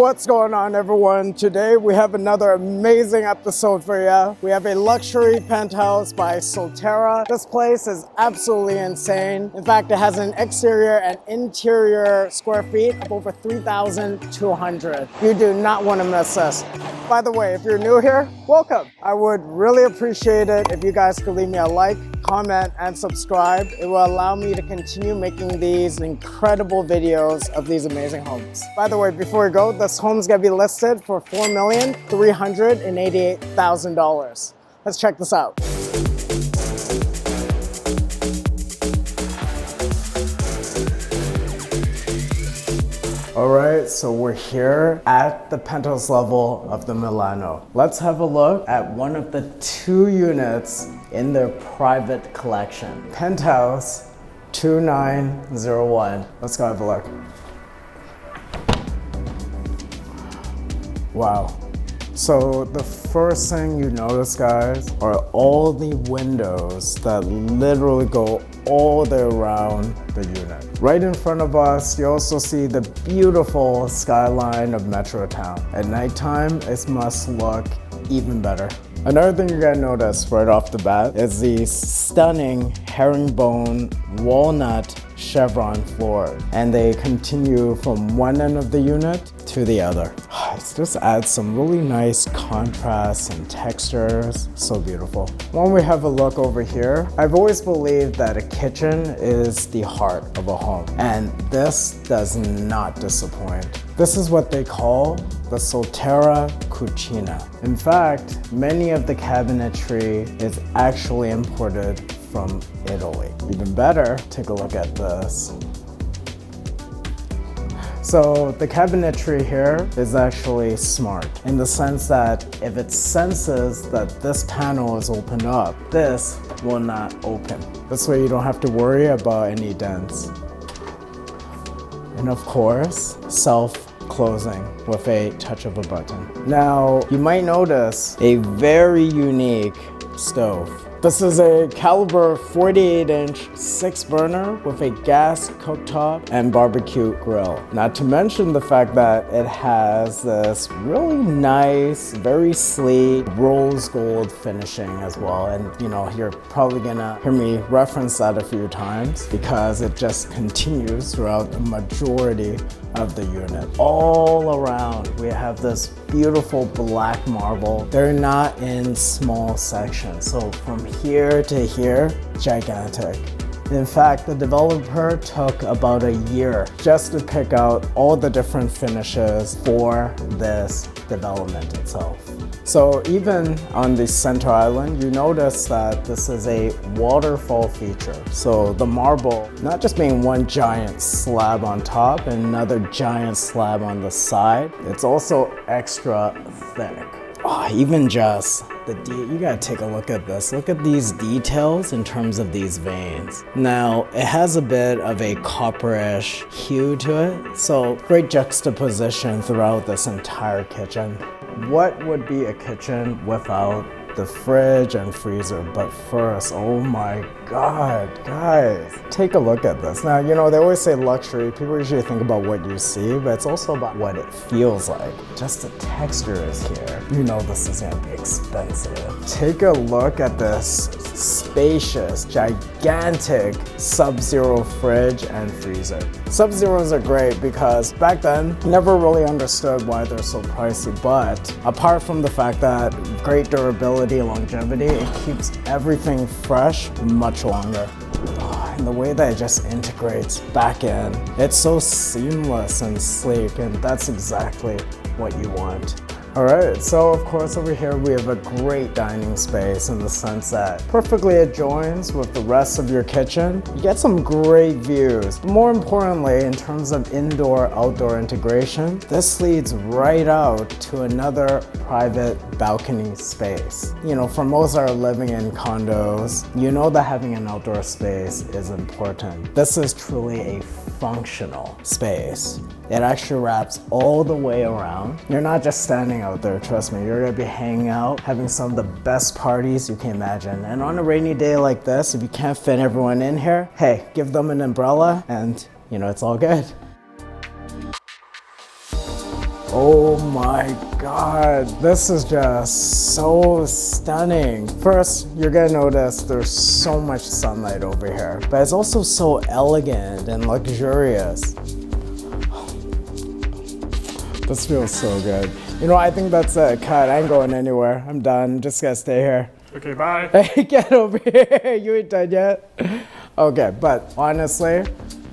What's going on, everyone? Today we have another amazing episode for you. We have a luxury penthouse by Solterra. This place is absolutely insane. In fact, it has an exterior and interior square feet of over 3,200. You do not want to miss this. By the way, if you're new here, welcome. I would really appreciate it if you guys could leave me a like, comment, and subscribe. It will allow me to continue making these incredible videos of these amazing homes. By the way, before we go, this home's gonna be listed for $4,388,000. Let's check this out. All right, so we're here at the penthouse level of the Milano. Let's have a look at one of the 2 units in their private collection. Penthouse 2901. Let's go have a look. Wow. So the first thing you notice, guys, are all the windows that literally go all the way around the unit. Right in front of us, you also see the beautiful skyline of Metrotown. At nighttime, it must look even better. Another thing you're gonna notice right off the bat is the stunning herringbone walnut chevron floor, and they continue from one end of the unit to the other. It just adds some really nice contrasts and textures. So beautiful. When we have a look over here, I've always believed that a kitchen is the heart of a home, and this does not disappoint. This is what they call the Solterra Cucina. In fact, many of the cabinetry is actually imported from Italy. Even better, take a look at this. So the cabinetry here is actually smart in the sense that if it senses that this panel is opened up, this will not open. This way you don't have to worry about any dents. And of course, self-closing with a touch of a button. Now, you might notice a very unique stove. This is a caliber 48-inch 6-burner with a gas cooktop and barbecue grill. Not to mention the fact that it has this really nice, very sleek rose gold finishing as well. And you know, you're probably gonna hear me reference that a few times because it just continues throughout the majority of the unit. All around, we have this beautiful black marble. They're not in small sections. So from here to here, gigantic. In fact, the developer took about a year just to pick out all the different finishes for this development itself. So even on the center island, you notice that this is a waterfall feature. So the marble, not just being one giant slab on top and another giant slab on the side, it's also extra thick. Oh, even just you gotta take a look at this. Look at these details in terms of these veins. Now, it has a bit of a copperish hue to it, so great juxtaposition throughout this entire kitchen. What would be a kitchen without the fridge and freezer? But first, oh my God, guys, take a look at this. Now, you know, they always say luxury. People usually think about what you see, but it's also about what it feels like. Just the texture is here. You know this is gonna be expensive. Take a look at this spacious, gigantic Sub-Zero fridge and freezer. Sub-Zeros are great because back then, never really understood why they're so pricey, but apart from the fact that great durability, longevity, it keeps everything fresh much longer. Oh, and the way that it just integrates back in, it's so seamless and sleek, and that's exactly what you want. All right, so of course over here we have a great dining space in the sense that perfectly adjoins with the rest of your kitchen. You get some great views. More importantly, in terms of indoor-outdoor integration, this leads right out to another private balcony space. You know, for most that are living in condos, you know that having an outdoor space is important. This is truly a functional space. It actually wraps all the way around. You're not just standing out there, trust me. You're gonna be hanging out, having some of the best parties you can imagine. And on a rainy day like this, if you can't fit everyone in here, hey, give them an umbrella and, you know, it's all good. Oh my God, this is just so stunning. First, you're gonna notice there's so much sunlight over here, but it's also so elegant and luxurious. This feels so good. You know, I think that's it. Cut, I ain't going anywhere. I'm done, just gonna stay here. Okay, bye. Hey, get over here. You ain't done yet? Okay, but honestly,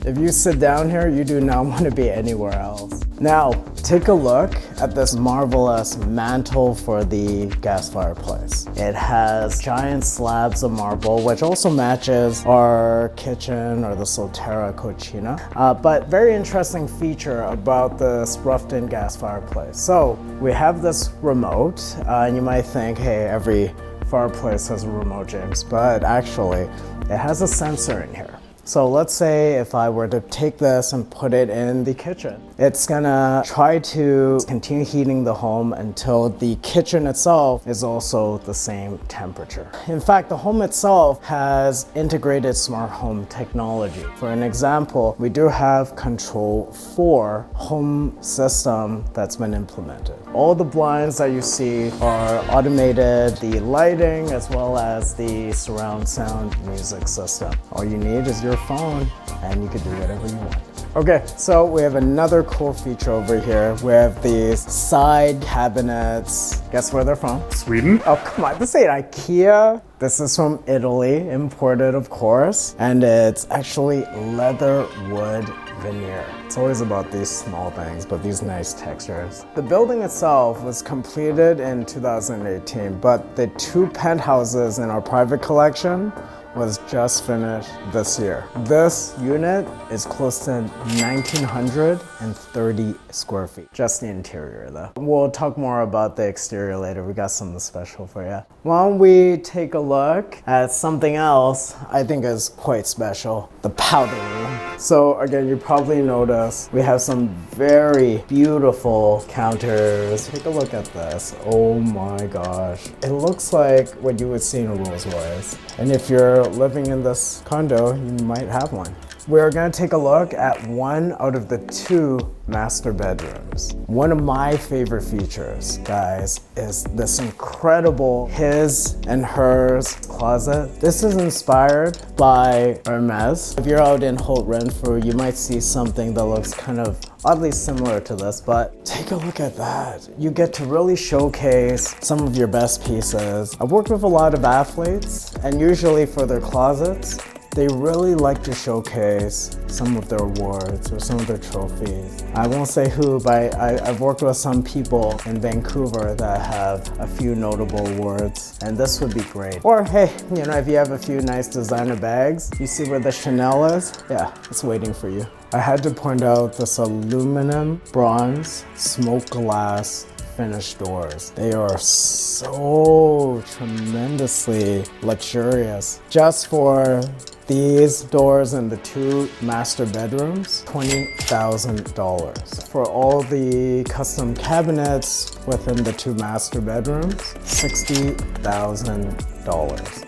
if you sit down here, you do not want to be anywhere else. Now, take a look at this marvelous mantle for the gas fireplace. It has giant slabs of marble, which also matches our kitchen or the Solterra Cucina. But very interesting feature about this roughed-in gas fireplace. So we have this remote, and you might think, hey, every fireplace has a remote, James, but actually it has a sensor in here. So let's say if I were to take this and put it in the kitchen, it's gonna try to continue heating the home until the kitchen itself is also the same temperature. In fact, the home itself has integrated smart home technology. For an example, we do have Control 4 home system that's been implemented. All the blinds that you see are automated, the lighting as well as the surround sound music system. All you need is your phone and you can do whatever you want. Okay, so we have another cool feature over here. We have these side cabinets. Guess where they're from? Sweden? Oh, come on, this ain't IKEA. This is from Italy, imported of course, and it's actually leather wood veneer. It's always about these small things, but these nice textures. The building itself was completed in 2018, but the 2 penthouses in our private collection was just finished this year. This unit is close to 1,930 square feet. Just the interior though. We'll talk more about the exterior later. We got something special for you. Why don't we take a look at something else I think is quite special, the powder room. So again, you probably noticed we have some very beautiful counters. Take a look at this. Oh my gosh. It looks like what you would see in a Rolls Royce. And if you're living in this condo, you might have one. We're gonna take a look at one out of the 2 master bedrooms. One of my favorite features, guys, is this incredible his and hers closet. This is inspired by Hermes. If you're out in Holt Renfrew, you might see something that looks kind of oddly similar to this, but take a look at that. You get to really showcase some of your best pieces. I've worked with a lot of athletes, and usually for their closets, they really like to showcase some of their awards or some of their trophies. I won't say who, but I've worked with some people in Vancouver that have a few notable awards, and this would be great. Or hey, you know, if you have a few nice designer bags, you see where the Chanel is? Yeah, it's waiting for you. I had to point out this aluminum, bronze, smoked glass finished doors. They are so tremendously luxurious. Just for these doors in the 2 master bedrooms, $20,000. For all the custom cabinets within the 2 master bedrooms, $60,000.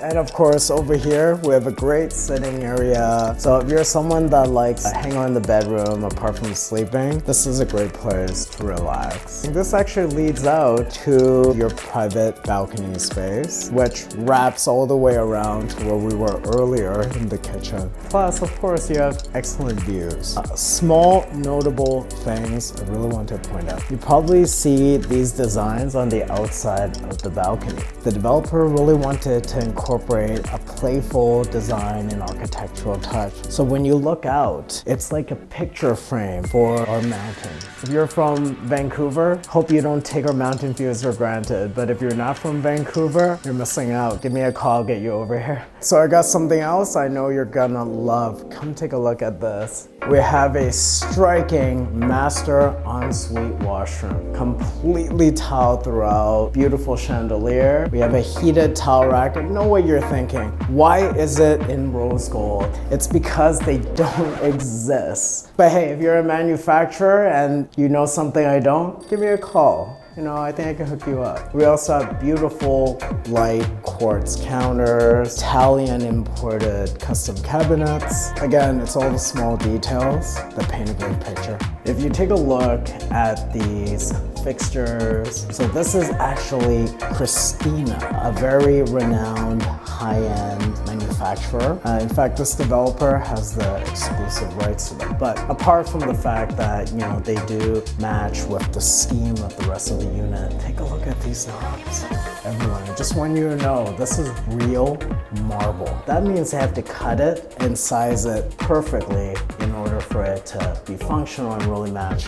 And of course, over here, we have a great sitting area. So if you're someone that likes to hang out in the bedroom apart from sleeping, this is a great place to relax. And this actually leads out to your private balcony space, which wraps all the way around to where we were earlier in the kitchen. Plus, of course, you have excellent views. Small notable things I really want to point out. You probably see these designs on the outside of the balcony. The developer really wanted to incorporate a playful design and architectural touch. So when you look out, it's like a picture frame for our mountain. If you're from Vancouver, hope you don't take our mountain views for granted. But if you're not from Vancouver, you're missing out. Give me a call, I'll get you over here. So I got something else I know you're gonna love. Come take a look at this. We have a striking master ensuite washroom, completely tiled throughout, beautiful chandelier. We have a heated towel rack. I know what you're thinking. Why is it in rose gold? It's because they don't exist. But hey, if you're a manufacturer and you know something I don't, give me a call. You know, I think I can hook you up. We also have beautiful light quartz counters, Italian imported custom cabinets. Again, it's all the small details that paint a great picture. If you take a look at these fixtures, so this is actually Christina, a very renowned high-end manufacturer. In fact, this developer has the exclusive rights to them. But apart from the fact that, you know, they do match with the scheme of the rest of the unit, take a look at these knobs. Everyone, I just want you to know, this is real marble. That means they have to cut it and size it perfectly in order for it to be functional and really match.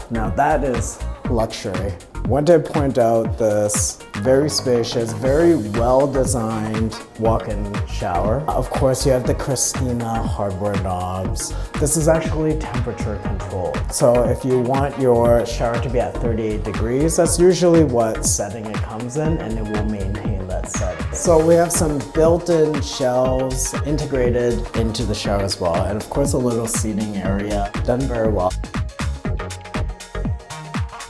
Now that is luxury. Want to point out this very spacious, very well-designed walk-in shower. Of course, you have the Christina hardware knobs. This is actually temperature controlled. So if you want your shower to be at 38 degrees, that's usually what setting it comes in, and it will maintain that setting. So we have some built-in shelves integrated into the shower as well, and of course a little seating area, done very well.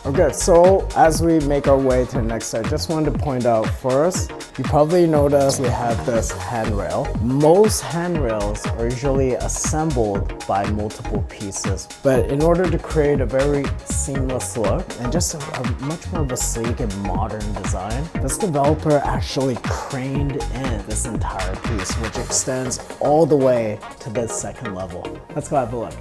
Okay, so as we make our way to the next step, I just wanted to point out first, you probably noticed we have this handrail. Most handrails are usually assembled by multiple pieces, but in order to create a very seamless look and just a much more of a sleek and modern design, this developer actually craned in this entire piece, which extends all the way to the second level. Let's go have a look.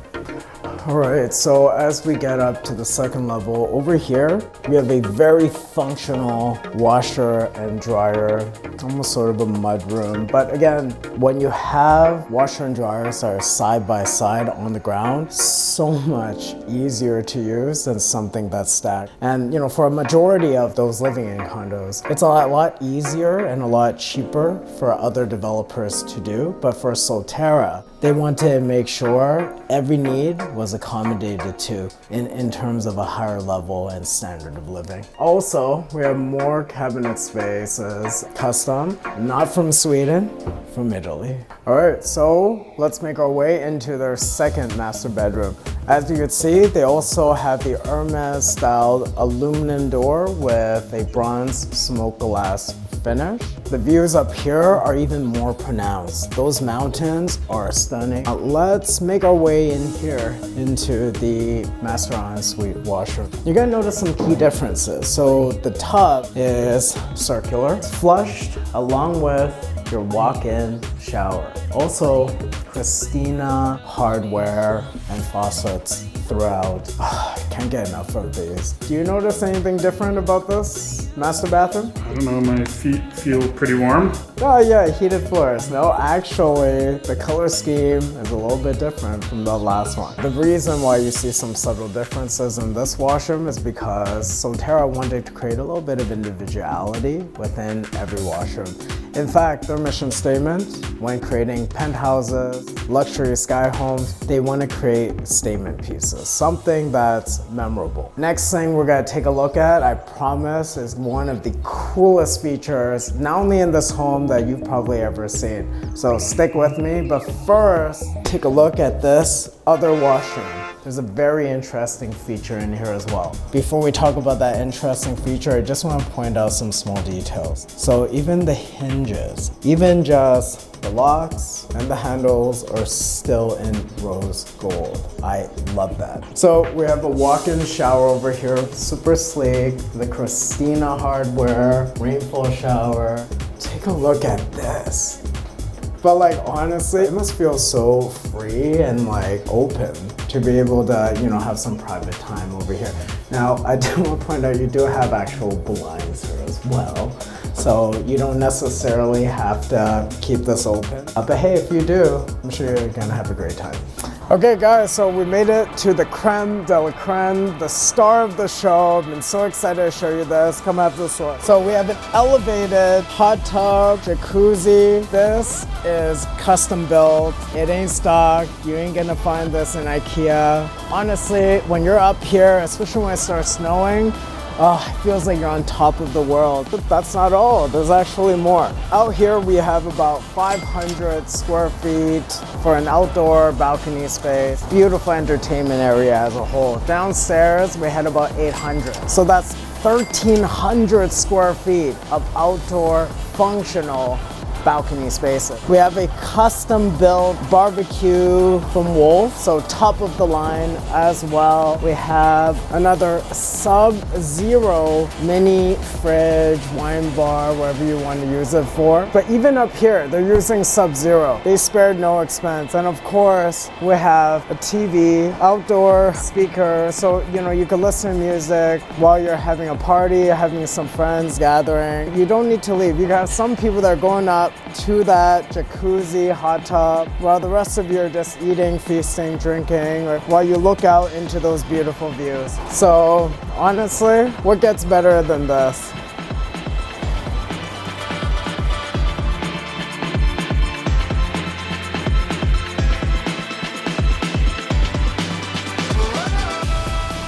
All right, so as we get up to the second level, over here, we have a very functional washer and dryer, almost sort of a mud room. But again, when you have washer and dryers that are side by side on the ground, so much easier to use than something that's stacked. And you know, for a majority of those living in condos, it's a lot easier and a lot cheaper for other developers to do. But for Solterra, they want to make sure every need was accommodated to in terms of a higher level and standard of living. Also, we have more cabinet spaces, custom, not from Sweden, from Italy. All right, so let's make our way into their second master bedroom. As you can see, they also have the Hermes styled aluminum door with a bronze smoke glass finish. The views up here are even more pronounced. Those mountains are stunning. Now let's make our way in here into the master ensuite washroom. You're gonna notice some key differences. So the tub is circular, it's flushed along with your walk-in shower. Also, Christina hardware and faucets throughout. Can't get enough of these. Do you notice anything different about this master bathroom? I don't know, my feet feel pretty warm. Oh yeah, heated floors. No, actually, the color scheme is a little bit different from the last one. The reason why you see some subtle differences in this washroom is because Solterra wanted to create a little bit of individuality within every washroom. In fact, their mission statement, when creating penthouses, luxury sky homes, they want to create statement pieces, something that's memorable. Next thing we're going to take a look at, I promise, is one of the coolest features, not only in this home that you've probably ever seen. So stick with me, but first, take a look at this other washroom. There's a very interesting feature in here as well. Before we talk about that interesting feature, I just want to point out some small details. So even the hinges, even just the locks and the handles are still in rose gold. I love that. So we have a walk-in shower over here, super sleek, the Christina hardware, rainfall shower. Take a look at this. But like, honestly, it must feel so free and like open to be able to, you know, have some private time over here. Now, I do want to point out you do have actual blinds here as well. So you don't necessarily have to keep this open. But hey, if you do, I'm sure you're gonna have a great time. Okay guys, so we made it to the creme de la creme, the star of the show. I've been so excited to show you this. Come have this one. So we have an elevated hot tub, jacuzzi. This is custom built. It ain't stock. You ain't gonna find this in IKEA. Honestly, when you're up here, especially when it starts snowing, it feels like you're on top of the world. But that's not all, there's actually more. Out here we have about 500 square feet for an outdoor balcony space. Beautiful entertainment area as a whole. Downstairs we had about 800. So that's 1,300 square feet of outdoor functional balcony spaces. We have a custom built barbecue from Wolf, so top of the line as well. We have another sub-zero mini fridge, wine bar, whatever you want to use it for. But even up here, they're using sub-zero. They spared no expense. And of course, we have a TV, outdoor speaker, so you can listen to music while you're having a party, having some friends gathering. You don't need to leave. You got some people that are going up to that jacuzzi, hot tub, while the rest of you are just eating, feasting, drinking, or while you look out into those beautiful views. So honestly, what gets better than this?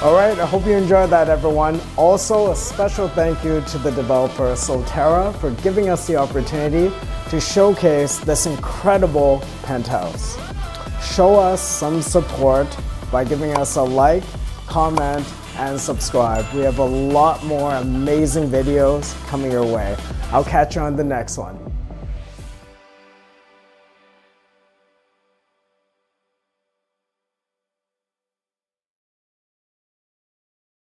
All right, I hope you enjoyed that, everyone. Also, a special thank you to the developer Solterra for giving us the opportunity to showcase this incredible penthouse. Show us some support by giving us a like, comment, and subscribe. We have a lot more amazing videos coming your way. I'll catch you on the next one.